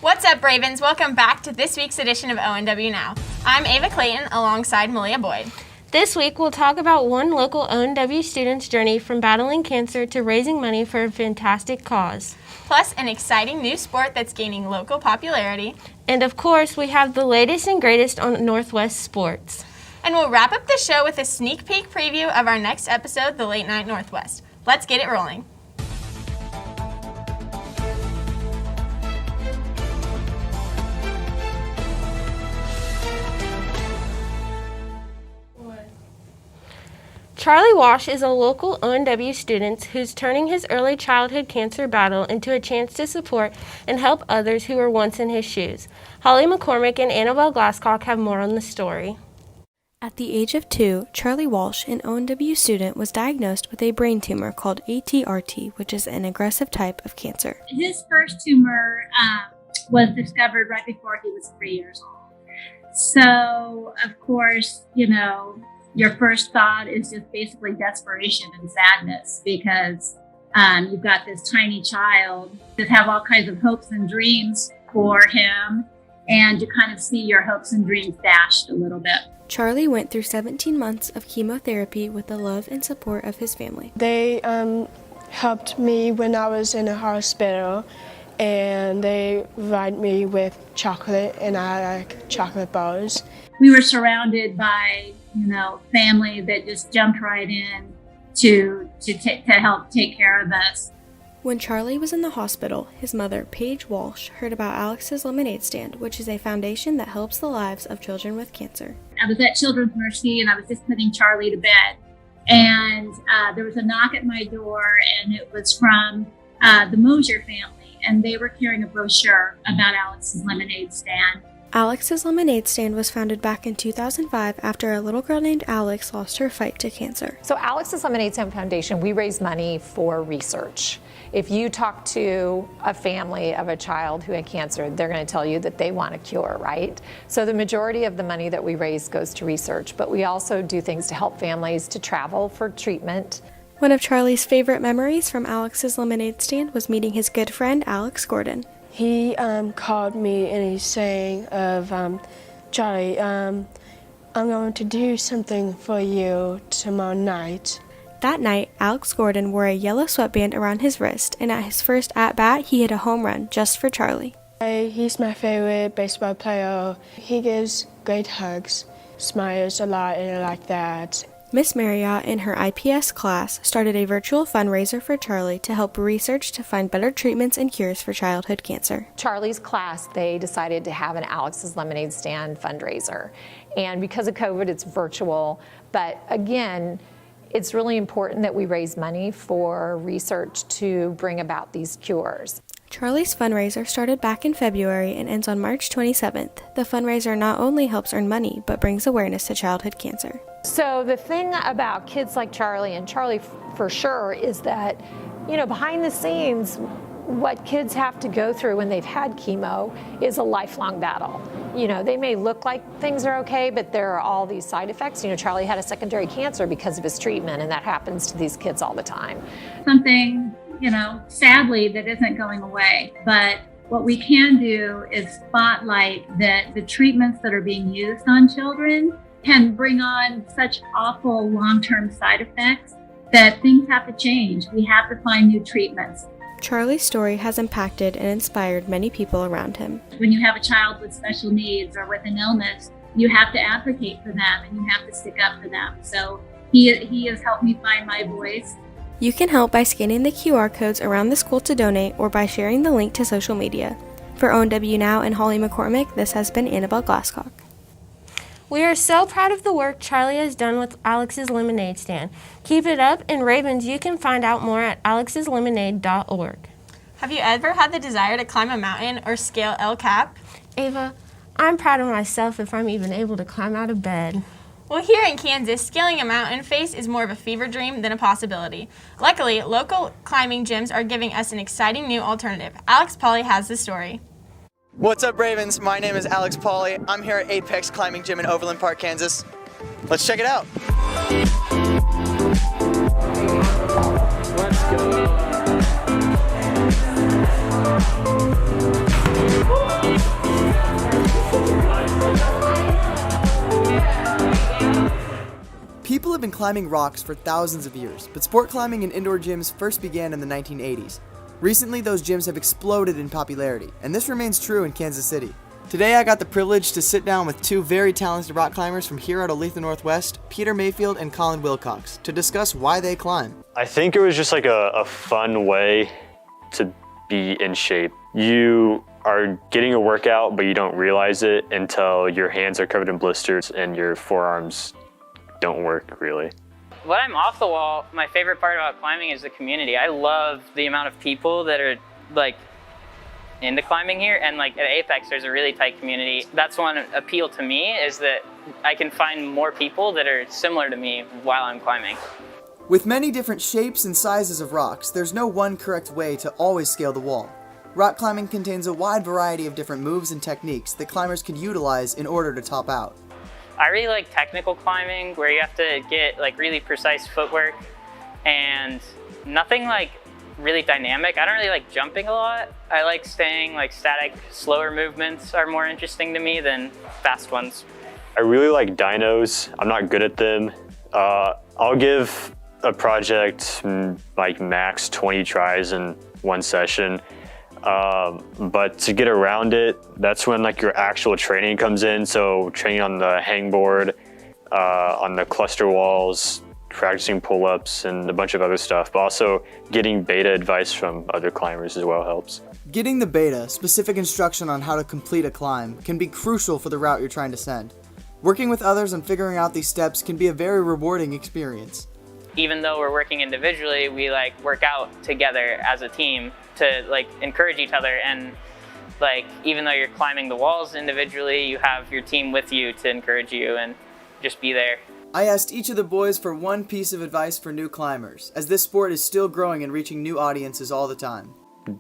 What's up, Ravens? Welcome back to this week's edition of ONW Now. I'm Ava Clayton alongside Malia Boyd. This week, we'll talk about one local ONW student's journey from battling cancer to raising money for a fantastic cause. Plus, an exciting new sport that's gaining local popularity. And of course, we have the latest and greatest on Northwest sports. And we'll wrap up the show with a sneak peek preview of our next episode, The Late Night Northwest. Let's get it rolling. Charlie Walsh is a local ONW student who's turning his early childhood cancer battle into a chance to support and help others who were once in his shoes. Holly McCormick and Annabelle Glasscock have more on the story. At the age of 2, Charlie Walsh, an ONW student, was diagnosed with a brain tumor called ATRT, which is an aggressive type of cancer. His first tumor was discovered right before he was 3 years old. So, of course, your first thought is just basically desperation and sadness because you've got this tiny child that have all kinds of hopes and dreams for him, and you kind of see your hopes and dreams dashed a little bit. Charlie went through 17 months of chemotherapy with the love and support of his family. They helped me when I was in the hospital, and they provided me with chocolate, and I like chocolate bars. We were surrounded by family that just jumped right in to help take care of us. When Charlie was in the hospital, his mother, Paige Walsh, heard about Alex's Lemonade Stand, which is a foundation that helps the lives of children with cancer. I was at Children's Mercy, and I was just putting Charlie to bed. And there was a knock at my door, and it was from the Mosier family, and they were carrying a brochure about Alex's Lemonade Stand. Alex's Lemonade Stand was founded back in 2005 after a little girl named Alex lost her fight to cancer. So Alex's Lemonade Stand Foundation, we raise money for research. If you talk to a family of a child who had cancer, they're going to tell you that they want a cure, right? So the majority of the money that we raise goes to research, but we also do things to help families to travel for treatment. One of Charlie's favorite memories from Alex's Lemonade Stand was meeting his good friend Alex Gordon. He called me and he's saying, Charlie, I'm going to do something for you tomorrow night. That night, Alex Gordon wore a yellow sweatband around his wrist, and at his first at-bat, he hit a home run just for Charlie. He's my favorite baseball player. He gives great hugs, smiles a lot, and I like that. Miss Marriott in her IPS class started a virtual fundraiser for Charlie to help research to find better treatments and cures for childhood cancer. Charlie's class, they decided to have an Alex's Lemonade Stand fundraiser. And because of COVID, it's virtual. But again, it's really important that we raise money for research to bring about these cures. Charlie's fundraiser started back in February and ends on March 27th. The fundraiser not only helps earn money, but brings awareness to childhood cancer. So the thing about kids like Charlie, and Charlie for sure, is that, behind the scenes, what kids have to go through when they've had chemo is a lifelong battle. They may look like things are okay, but there are all these side effects. Charlie had a secondary cancer because of his treatment, and that happens to these kids all the time. Something, sadly, that isn't going away. But what we can do is spotlight that the treatments that are being used on children can bring on such awful long-term side effects that things have to change. We have to find new treatments. Charlie's story has impacted and inspired many people around him. When you have a child with special needs or with an illness, you have to advocate for them and you have to stick up for them. So he has helped me find my voice. You can help by scanning the QR codes around the school to donate or by sharing the link to social media. For ONW Now and Holly McCormick, this has been Annabelle Glasscock. We are so proud of the work Charlie has done with Alex's Lemonade Stand. Keep it up, and Ravens, you can find out more at alexslemonade.org. Have you ever had the desire to climb a mountain or scale El Cap? Ava, I'm proud of myself if I'm even able to climb out of bed. Well, here in Kansas, scaling a mountain face is more of a fever dream than a possibility. Luckily, local climbing gyms are giving us an exciting new alternative. Alex Pauly has the story. What's up, Ravens? My name is Alex Pauly. I'm here at Apex Climbing Gym in Overland Park, Kansas. Let's check it out. Let's go. People have been climbing rocks for thousands of years, but sport climbing in indoor gyms first began in the 1980s. Recently, those gyms have exploded in popularity, and this remains true in Kansas City. Today, I got the privilege to sit down with two very talented rock climbers from here at Olathe Northwest, Peter Mayfield and Colin Wilcox, to discuss why they climb. I think it was just like a fun way to be in shape. You are getting a workout, but you don't realize it until your hands are covered in blisters and your forearms don't work really. When I'm off the wall, my favorite part about climbing is the community. I love the amount of people that are like into climbing here, and like at Apex there's a really tight community. That's one appeal to me, is that I can find more people that are similar to me while I'm climbing. With many different shapes and sizes of rocks, there's no one correct way to always scale the wall. Rock climbing contains a wide variety of different moves and techniques that climbers can utilize in order to top out. I really like technical climbing, where you have to get like really precise footwork and nothing like really dynamic. I don't really like jumping a lot. I like staying like static. Slower movements are more interesting to me than fast ones. I really like dynos. I'm not good at them. I'll give a project like max 20 tries in one session. But to get around it, that's when like your actual training comes in. So training on the hangboard, on the cluster walls, practicing pull-ups and a bunch of other stuff, but also getting beta advice from other climbers as well helps. Getting the beta, specific instruction on how to complete a climb, can be crucial for the route you're trying to send. Working with others and figuring out these steps can be a very rewarding experience. Even though we're working individually, we like work out together as a team to like encourage each other, and like even though you're climbing the walls individually, you have your team with you to encourage you and just be there. I asked each of the boys for one piece of advice for new climbers, as this sport is still growing and reaching new audiences all the time.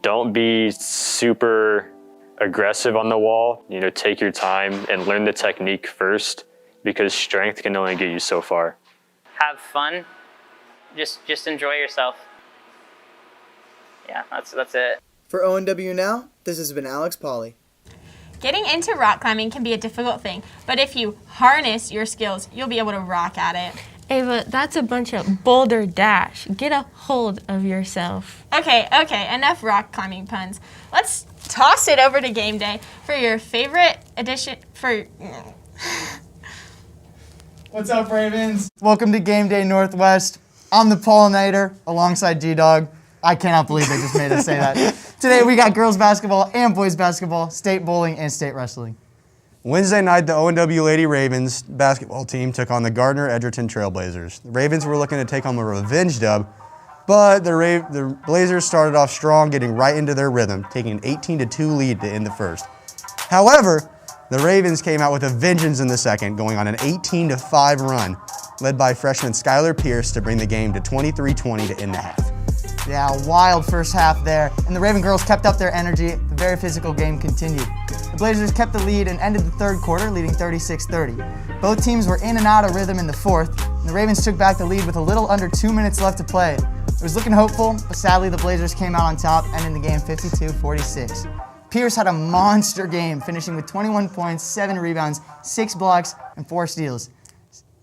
Don't be super aggressive on the wall. You know, take your time and learn the technique first, because strength can only get you so far. Have fun. Just enjoy yourself. Yeah, that's it. For ONW Now, this has been Alex Pauly. Getting into rock climbing can be a difficult thing, but if you harness your skills, you'll be able to rock at it. Ava, that's a bunch of boulder dash. Get a hold of yourself. Okay, enough rock climbing puns. Let's toss it over to game day for your favorite edition for... What's up, Ravens? Welcome to Game Day Northwest. I'm the pollinator alongside G-Dog. I cannot believe they just made us say that. Today we got girls basketball and boys basketball, state bowling, and state wrestling. Wednesday night, the ONW Lady Ravens basketball team took on the Gardner-Edgerton Trailblazers. The Ravens were looking to take home a revenge dub, but the Blazers started off strong, getting right into their rhythm, taking an 18-2 lead to end the first. However, the Ravens came out with a vengeance in the second, going on an 18-5 run, led by freshman Skylar Pierce to bring the game to 23-20 to end the half. Yeah, wild first half there, and the Raven girls kept up their energy. The very physical game continued. The Blazers kept the lead and ended the third quarter, leading 36-30. Both teams were in and out of rhythm in the fourth, and the Ravens took back the lead with a little under 2 minutes left to play. It was looking hopeful, but sadly the Blazers came out on top, ending the game 52-46. Pierce had a monster game, finishing with 21 points, 7 rebounds, 6 blocks, and 4 steals.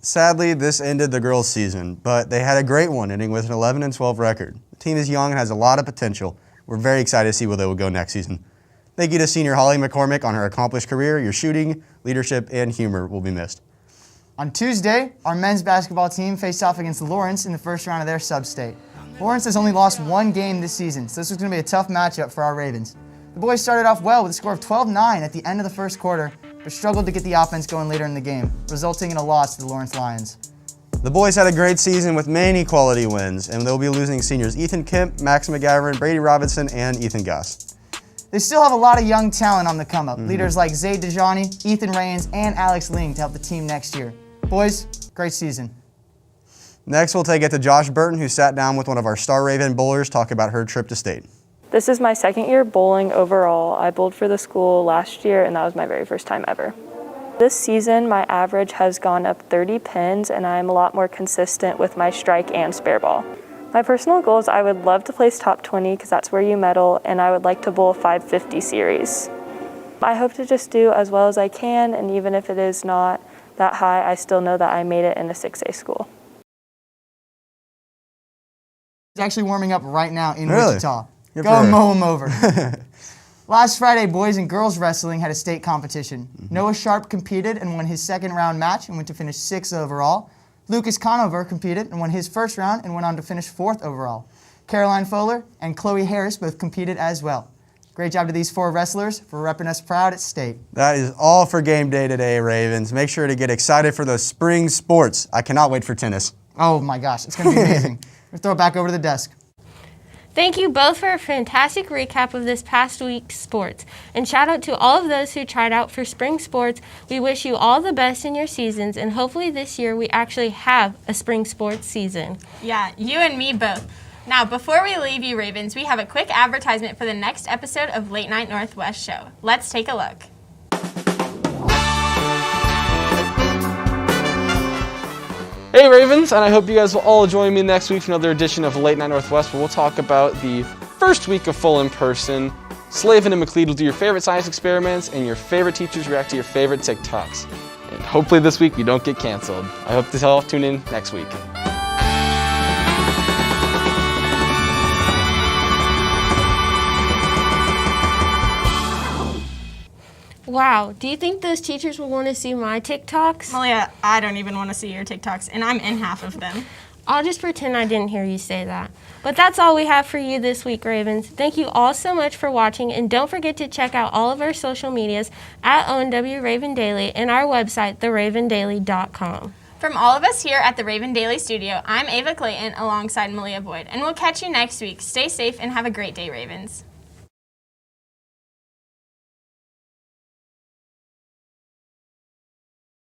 Sadly, this ended the girls' season, but they had a great one, ending with an 11-12 record. The team is young and has a lot of potential. We're very excited to see where they will go next season. Thank you to senior Holly McCormick on her accomplished career. Your shooting, leadership, and humor will be missed. On Tuesday, our men's basketball team faced off against Lawrence in the first round of their sub-state. Lawrence has only lost one game this season, so this was going to be a tough matchup for our Ravens. The boys started off well with a score of 12-9 at the end of the first quarter, but struggled to get the offense going later in the game, resulting in a loss to the Lawrence Lions. The boys had a great season with many quality wins, and they'll be losing seniors Ethan Kemp, Max McGavran, Brady Robinson, and Ethan Guss. They still have a lot of young talent on the come-up, leaders like Zay Dejani, Ethan Rains, and Alex Ling to help the team next year. Boys, great season. Next, we'll take it to Josh Burton, who sat down with one of our Star Raven bowlers, talk about her trip to state. This is my second year bowling overall. I bowled for the school last year, and that was my very first time ever. This season, my average has gone up 30 pins, and I'm a lot more consistent with my strike and spare ball. My personal goal is I would love to place top 20 because that's where you medal, and I would like to bowl a 550 series. I hope to just do as well as I can, and even if it is not that high, I still know that I made it in a 6A school. He's actually warming up right now in Really? Wichita. Good Go for her. mow him over. Last Friday, boys and girls wrestling had a state competition. Noah Sharp competed and won his second round match and went to finish 6th overall. Lucas Conover competed and won his first round and went on to finish 4th overall. Caroline Fowler and Chloe Harris both competed as well. Great job to these 4 wrestlers for repping us proud at state. That is all for game day today, Ravens. Make sure to get excited for the spring sports. I cannot wait for tennis. Oh my gosh, it's going to be amazing. We'll throw it back over to the desk. Thank you both for a fantastic recap of this past week's sports. And shout out to all of those who tried out for spring sports. We wish you all the best in your seasons, and hopefully this year we actually have a spring sports season. Yeah, you and me both. Now, before we leave you, Ravens, we have a quick advertisement for the next episode of Late Night Northwest Show. Let's take a look. Hey Ravens, and I hope you guys will all join me next week for another edition of Late Night Northwest, where we'll talk about the first week of full in-person. Slavin and McLeod will do your favorite science experiments, and your favorite teachers react to your favorite TikToks. And hopefully this week we don't get canceled. I hope to all tune in next week. Wow, do you think those teachers will want to see my TikToks? Malia, I don't even want to see your TikToks, and I'm in half of them. I'll just pretend I didn't hear you say that. But that's all we have for you this week, Ravens. Thank you all so much for watching, and don't forget to check out all of our social medias at ONW Raven Daily and our website, theravendaily.com. From all of us here at the Raven Daily Studio, I'm Ava Clayton alongside Malia Boyd, and we'll catch you next week. Stay safe and have a great day, Ravens.